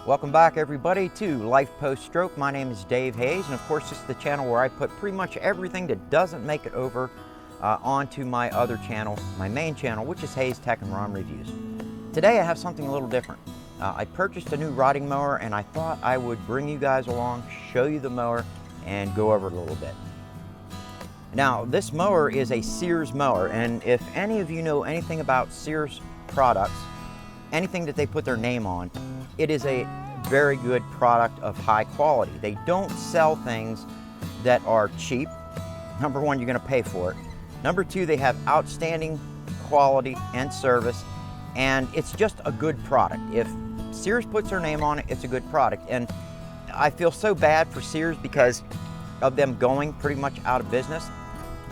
Welcome back everybody to Life Post Stroke. My name is Dave Hayes, and of course this is the channel where I put pretty much everything that doesn't make it over onto my other channel, my main channel, which is Hayes Tech and ROM Reviews. Today I have something a little different. I purchased a new riding mower and I thought I would bring you guys along, show you the mower, and go over it a little bit. Now this mower is a Sears mower, and if any of you know anything about Sears products, anything that they put their name on, it is a very good product of high quality. They don't sell things that are cheap. Number one, you're going to pay for it. Number two, they have outstanding quality and service, and it's just a good product. If Sears puts their name on it, it's a good product. And I feel so bad for Sears because of them going pretty much out of business.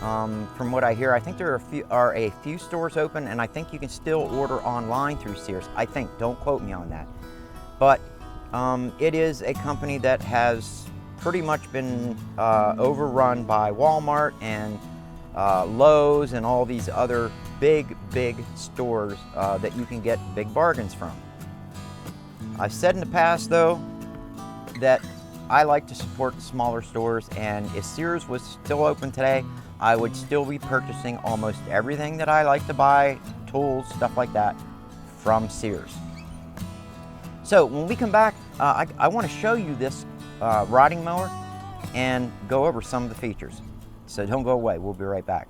From what I hear, I think there are a few stores open, and I think you can still order online through Sears. I think, don't quote me on that. But it is a company that has pretty much been overrun by Walmart and Lowe's and all these other big stores that you can get big bargains from. I've said in the past though that I like to support smaller stores, and if Sears was still open today, I would still be purchasing almost everything that I like to buy, tools, stuff like that, from Sears. So when we come back, I want to show you this riding mower and go over some of the features. So don't go away, we'll be right back.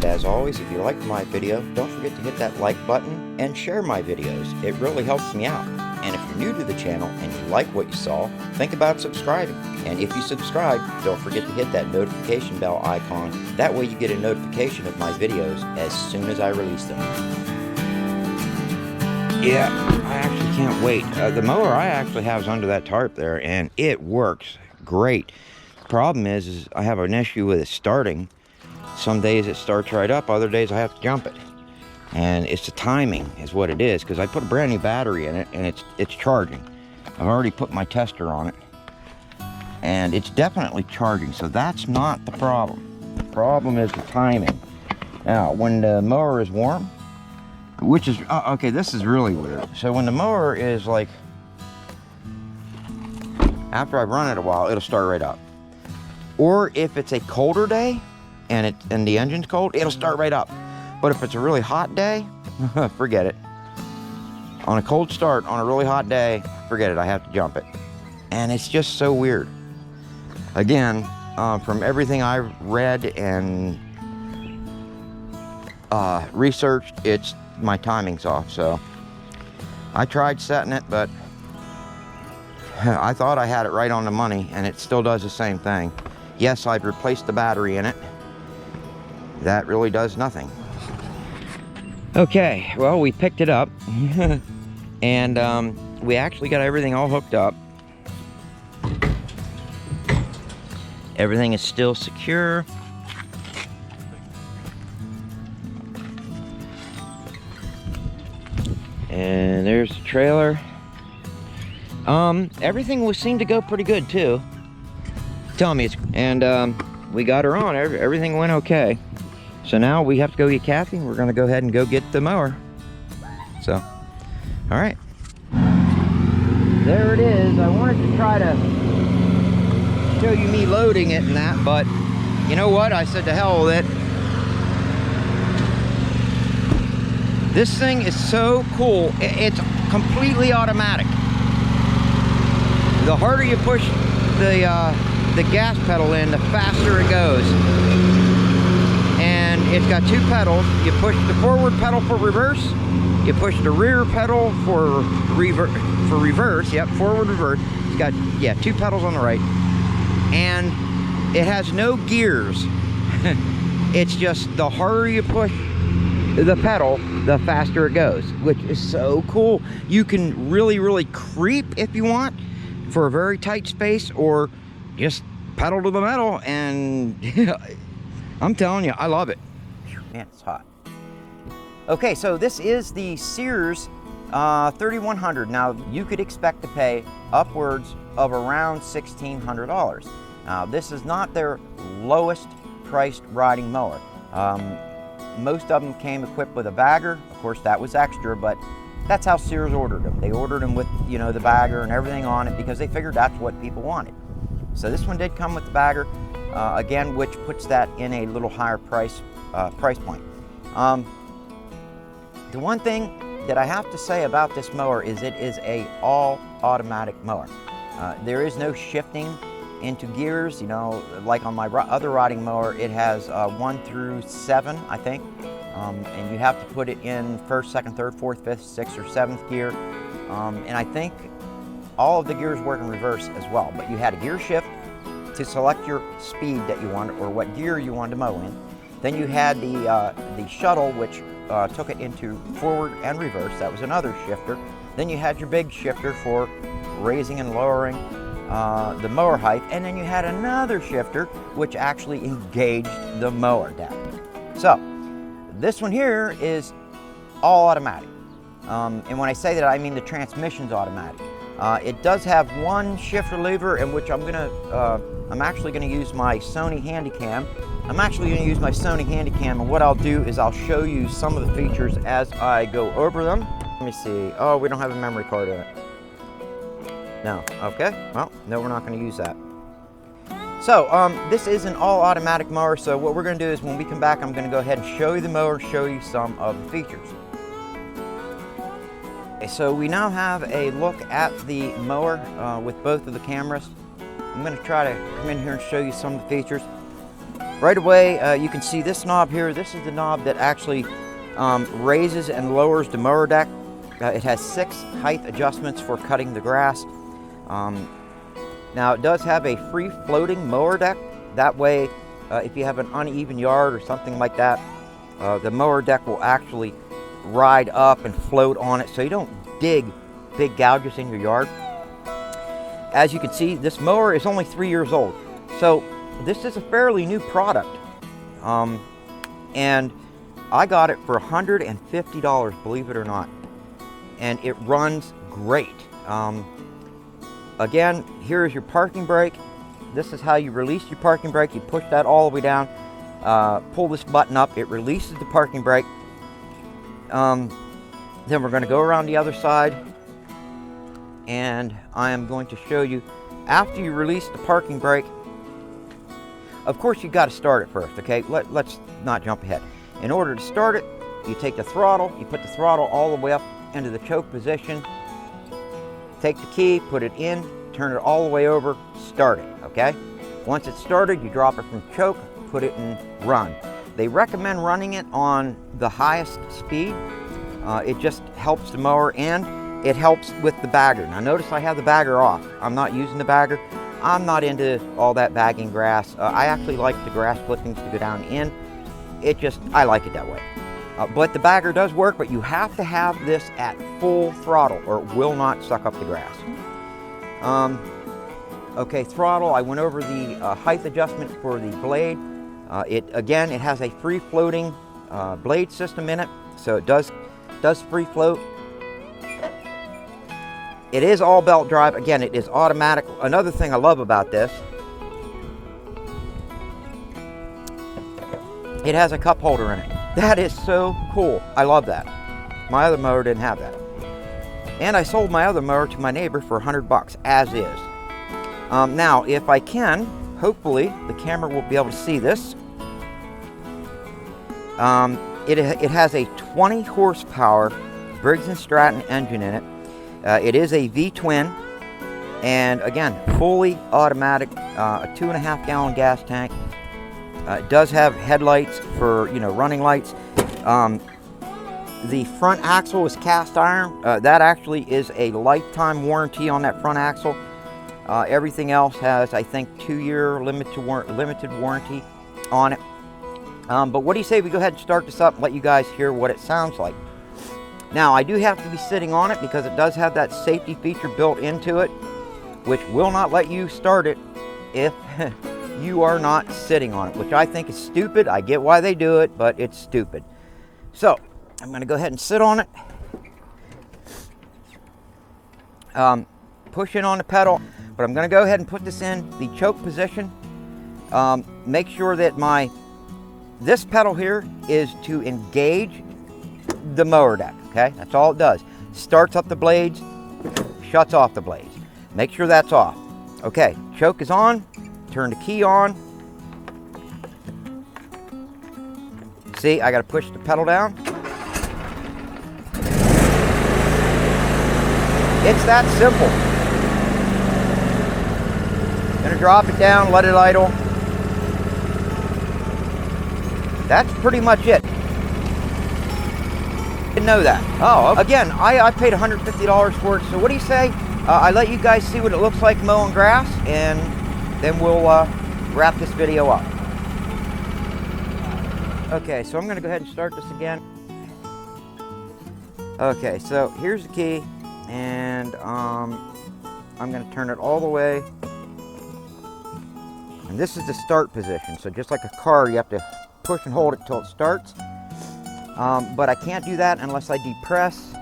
As always, if you liked my video, don't forget to hit that like button and share my videos. It really helps me out. And if you're new to the channel and you like what you saw, think about subscribing. And if you subscribe, don't forget to hit that notification bell icon. That way you get a notification of my videos as soon as I release them. Yeah, I actually can't wait. The mower I actually have is under that tarp there, and it works great. The problem is I have an issue with it starting. Some days it starts right up, other days I have to jump it. And it's the timing is what it is, because I put a brand new battery in it and it's charging. I've already put my tester on it and it's definitely charging, so that's not the problem. The problem is the timing. Now when the mower is warm, which is, okay, this is really weird. So when the mower is like, after I've run it a while, it'll start right up. Or if it's a colder day, and the engine's cold, it'll start right up. But if it's a really hot day, forget it. On a cold start, on a really hot day, forget it, I have to jump it. And it's just so weird. Again, from everything I've read and researched, it's my timing's off. So I tried setting it, but I thought I had it right on the money, and it still does the same thing. Yes, I've replaced the battery in it. That really does nothing. Okay, well, we picked it up and we actually got everything all hooked up. Everything is still secure. And there's the trailer. Everything seemed to go pretty good too. Tell me, and we got her on. Everything went okay. So now we have to go get Kathy. We're going to go ahead and go get the mower. So, all right. There it is. I wanted to try to show you me loading it and that, but you know what? I said to hell with it. This thing is so cool. It's completely automatic. The harder you push the gas pedal in, the faster it goes. And it's got two pedals. You push the forward pedal for reverse. You push the rear pedal for reverse. Yep, forward, reverse. It's got, yeah, two pedals on the right. And it has no gears. It's just the harder you push the pedal, the faster it goes, which is so cool. You can really creep if you want for a very tight space, or just pedal to the metal, and I'm telling you, I love it. Man, it's hot. Okay, so this is the Sears 3100. Now you could expect to pay upwards of around $1,600. Now this is not their lowest priced riding mower. Most of them came equipped with a bagger. Of course that was extra, but that's how Sears ordered them. They ordered them with, you know, the bagger and everything on it because they figured that's what people wanted. So this one did come with the bagger, again, which puts that in a little higher price point. The one thing that I have to say about this mower is it is a all automatic mower. There is no shifting into gears, you know, like on my other riding mower. It has 1 through 7, I think, and you have to put it in 1st, 2nd, 3rd, 4th, 5th, 6th, or 7th gear, and I think all of the gears work in reverse as well. But you had a gear shift to select your speed that you wanted or what gear you wanted to mow in. Then you had the shuttle, which took it into forward and reverse. That was another shifter. Then you had your big shifter for raising and lowering the mower height, and then you had another shifter which actually engaged the mower deck. So this one here is all automatic, and when I say that I mean the transmission's automatic. It does have one shifter lever, in which I'm actually going to use my Sony Handycam. And what I'll do is I'll show you some of the features as I go over them. Let me see. Oh, we don't have a memory card in it. No. Okay. Well, no, we're not going to use that. So this is an all automatic mower. So what we're going to do is when we come back, I'm going to go ahead and show you the mower, show you some of the features. Okay, so we now have a look at the mower with both of the cameras. I'm going to try to come in here and show you some of the features. Right away, you can see this knob here. This is the knob that actually raises and lowers the mower deck. It has 6 height adjustments for cutting the grass. Now it does have a free floating mower deck. That way, if you have an uneven yard or something like that, the mower deck will actually ride up and float on it, so you don't dig big gouges in your yard. As you can see, this mower is only 3 years old. So this is a fairly new product, and I got it for $150, believe it or not, and it runs great. Again, here is your parking brake. This is how you release your parking brake. You push that all the way down, pull this button up, it releases the parking brake. Then we're going to go around the other side, and I am going to show you after you release the parking brake. Of course, you got to start it first, okay? Let's not jump ahead. In order to start it, you take the throttle, you put the throttle all the way up into the choke position, take the key, put it in, turn it all the way over, start it, okay? Once it's started, you drop it from choke, put it in run. They recommend running it on the highest speed. It just helps the mower, and it helps with the bagger. Now notice I have the bagger off. I'm not using the bagger. I'm not into all that bagging grass. I actually like the grass clippings to go down in. I like it that way. But the bagger does work, but you have to have this at full throttle or it will not suck up the grass. Okay, throttle, I went over the height adjustment for the blade. Again, it has a free floating blade system in it, so it does free float. It is all belt drive. Again, it is automatic. Another thing I love about this, it has a cup holder in it. That is so cool. I love that. My other mower didn't have that. And I sold my other mower to my neighbor for $100, as is. Now, if I can, hopefully the camera will be able to see this. It has a 20 horsepower Briggs & Stratton engine in it. It is a V-twin, and again, fully automatic, a 2.5 gallon gas tank. It does have headlights for, running lights. The front axle is cast iron. That actually is a lifetime warranty on that front axle. Everything else has, I think, 2-year limited warranty on it. But what do you say we go ahead and start this up and let you guys hear what it sounds like? Now, I do have to be sitting on it because it does have that safety feature built into it, which will not let you start it if you are not sitting on it, which I think is stupid. I get why they do it, but it's stupid. So, I'm going to go ahead and sit on it. push in on the pedal, but I'm going to go ahead and put this in the choke position. Make sure that this pedal here is to engage the mower deck, okay? That's all it does. Starts up the blades, shuts off the blades. Make sure that's off. Okay, choke is on, turn the key on. See, I gotta push the pedal down. It's that simple. Gonna drop it down, let it idle. That's pretty much it. Didn't know that. Oh, again, I paid $150 for it, so what do you say? I let you guys see what it looks like mowing grass, and then we'll wrap this video up. Okay, so I'm gonna go ahead and start this again. Okay, so here's the key, and I'm gonna turn it all the way. And this is the start position, so just like a car, you have to push and hold it till it starts. But I can't do that unless I depress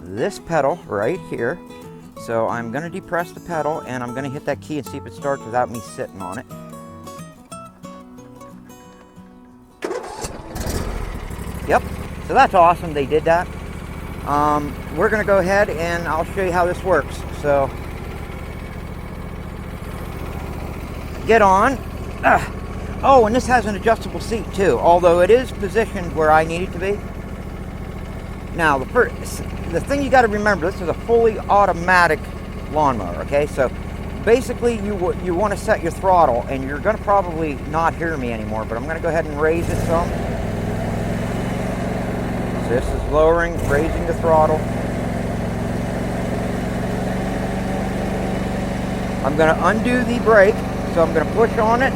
this pedal right here. So I'm going to depress the pedal, and I'm going to hit that key and see if it starts without me sitting on it. Yep, so that's awesome, they did that. We're going to go ahead and I'll show you how this works. So get on. Oh, and this has an adjustable seat too, although it is positioned where I need it to be. Now, the thing you got to remember, this is a fully automatic lawnmower, okay? So basically you want to set your throttle, and you're going to probably not hear me anymore, but I'm going to go ahead and raise it some. So this is lowering, raising the throttle. I'm going to undo the brake, so I'm going to push on it.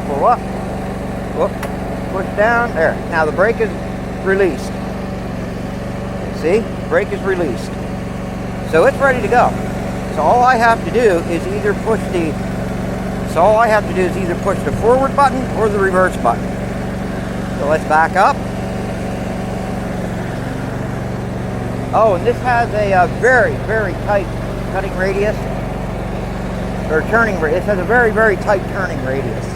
Pull up. Whoop. Push down. There. Now the brake is released. See? Brake is released. So it's ready to go. So all I have to do is either push the forward button or the reverse button. So let's back up. Oh, and this has a very, very tight cutting radius. Or turning radius. It has a very, very tight turning radius.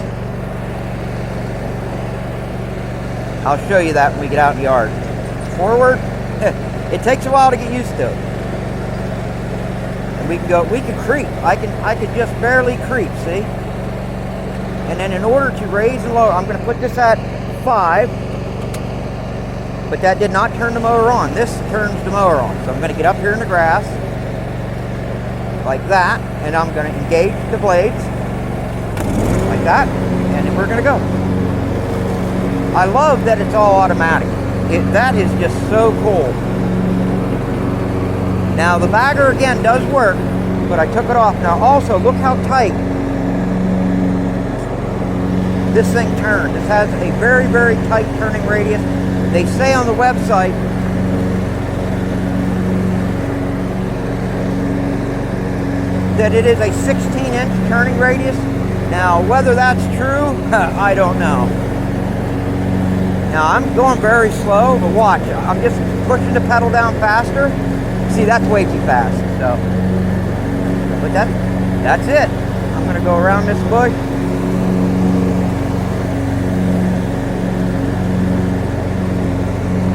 I'll show you that when we get out in the yard. Forward, it takes a while to get used to it. And we can creep. I can just barely creep, see? And then in order to raise and lower, I'm going to put this at 5, but that did not turn the mower on. This turns the mower on. So I'm going to get up here in the grass, like that, and I'm going to engage the blades, like that, and then we're going to go. I love that it's all automatic. That is just so cool. Now the bagger again does work, but I took it off. Now also look how tight this thing turns. This has a very, very tight turning radius. They say on the website that it is a 16-inch turning radius. Now whether that's true, I don't know. Now I'm going very slow, but watch, I'm just pushing the pedal down faster. See, that's way too fast. So, but that's it. I'm going to go around this bush.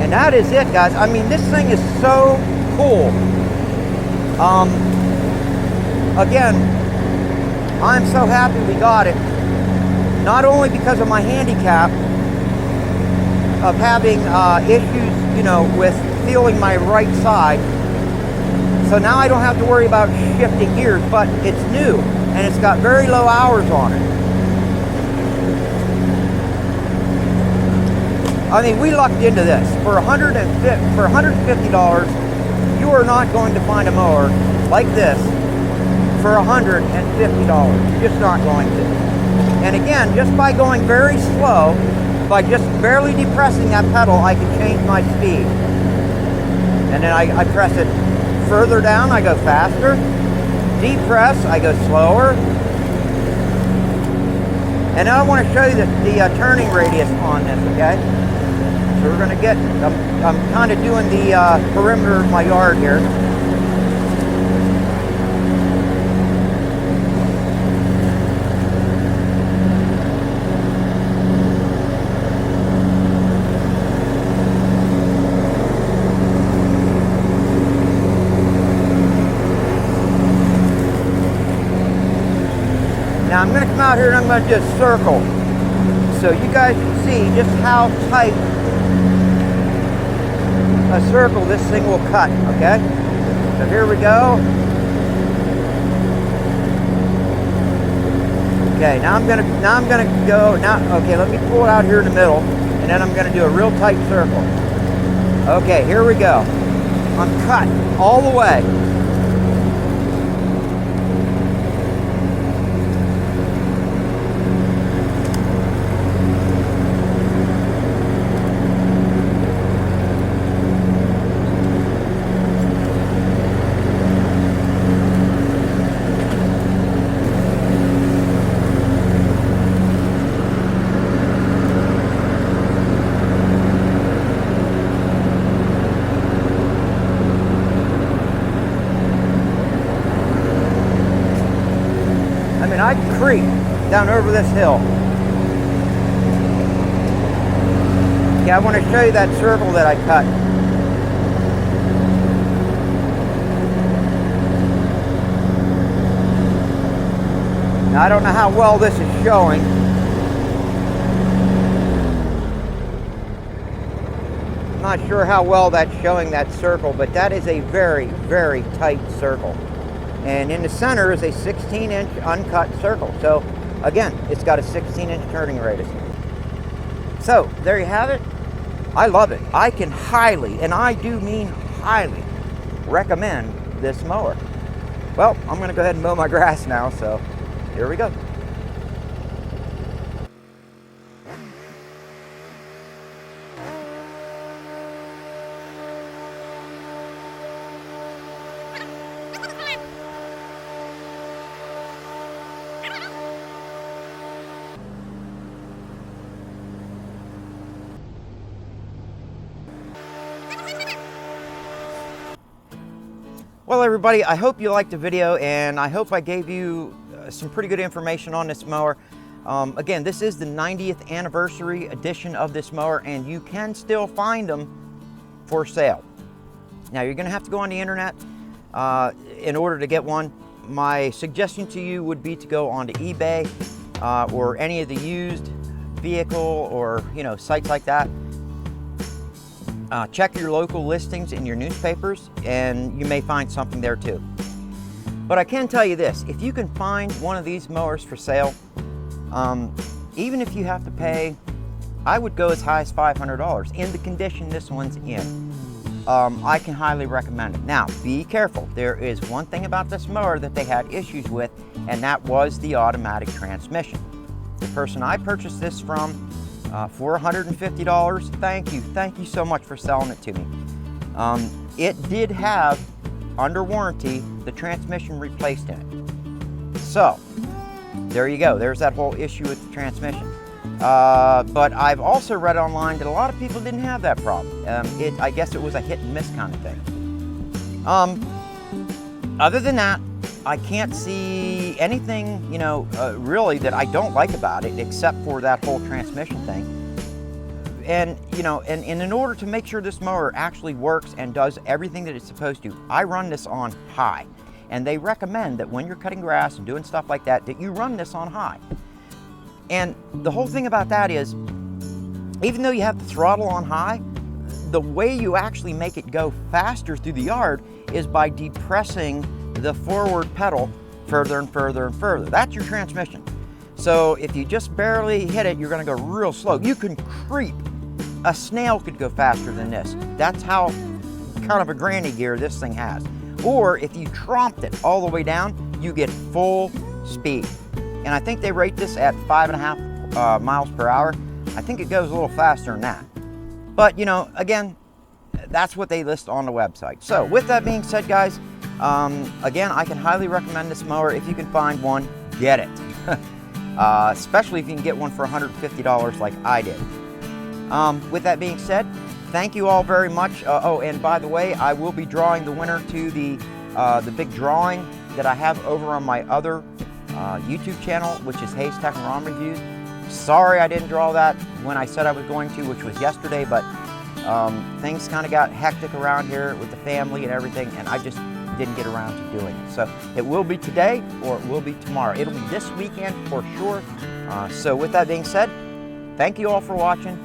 And that is it, guys. I mean, this thing is so cool. Again, I'm so happy we got it. Not only because of my handicap, of having issues, you know, with feeling my right side. So now I don't have to worry about shifting gears, but it's new and it's got very low hours on it. I mean, we lucked into this. For $150, you are not going to find a mower like this for $150. You're just not going to. And again, just by going very slow, by just barely depressing that pedal, I can change my speed. And then I press it further down, I go faster. Depress, I go slower. And now I want to show you the turning radius on this, okay? So we're gonna get, I'm kind of doing the perimeter of my yard here. Now I'm going to come out here and I'm going to just circle so you guys can see just how tight a circle this thing will cut, okay? So here we go. Okay, now I'm gonna go, okay, let me pull it out here in the middle and then I'm gonna do a real tight circle. Okay, here we go. I'm cut all the way. I creep down over this hill. Okay, I want to show you that circle that I cut. Now I don't know how well this is showing. I'm not sure how well that's showing that circle, but that is a very, very tight circle. And in the center is a 16-inch uncut circle. So again, it's got a 16-inch turning radius. So there you have it. I love it. I can highly, and I do mean highly, recommend this mower. Well, I'm going to go ahead and mow my grass now, so here we go. Well, everybody, I hope you liked the video, and I hope I gave you some pretty good information on this mower. Again, this is the 90th anniversary edition of this mower, and you can still find them for sale. Now, you're going to have to go on the internet in order to get one. My suggestion to you would be to go onto eBay or any of the used vehicle or sites like that. Check your local listings in your newspapers, and you may find something there too. But I can tell you this, if you can find one of these mowers for sale, even if you have to pay, I would go as high as $500 in the condition this one's in. I can highly recommend it. Now, be careful. There is one thing about this mower that they had issues with, and that was the automatic transmission. The person I purchased this from, for $150. Thank you so much for selling it to me. It did have, under warranty, the transmission replaced in it. So, there you go. There's that whole issue with the transmission. But I've also read online that a lot of people didn't have that problem. I guess it was a hit and miss kind of thing. Other than that, I can't see anything, really that I don't like about it, except for that whole transmission thing. And, and in order to make sure this mower actually works and does everything that it's supposed to, I run this on high. And they recommend that when you're cutting grass and doing stuff like that, that you run this on high. And the whole thing about that is, even though you have the throttle on high, the way you actually make it go faster through the yard is by depressing the forward pedal further and further and further. That's your transmission. So if you just barely hit it, you're going to go real slow. You can creep. A snail could go faster than this. That's how kind of a granny gear this thing has. Or if you tromped it all the way down, you get full speed. And I think they rate this at 5.5 miles per hour. I think it goes a little faster than that. But again, that's what they list on the website. So with that being said, guys, again, I can highly recommend this mower. If you can find one, get it. Especially if you can get one for $150 like I did. With that being said, thank you all very much. Oh, and by the way, I will be drawing the winner to the big drawing that I have over on my other YouTube channel, which is Hayes Tech and ROM Reviews. Sorry I didn't draw that when I said I was going to, which was yesterday, but things kind of got hectic around here with the family and everything, and I just didn't get around to doing it. So it will be today or it will be tomorrow. It'll be this weekend for sure. So with that being said, thank you all for watching,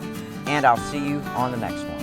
and I'll see you on the next one.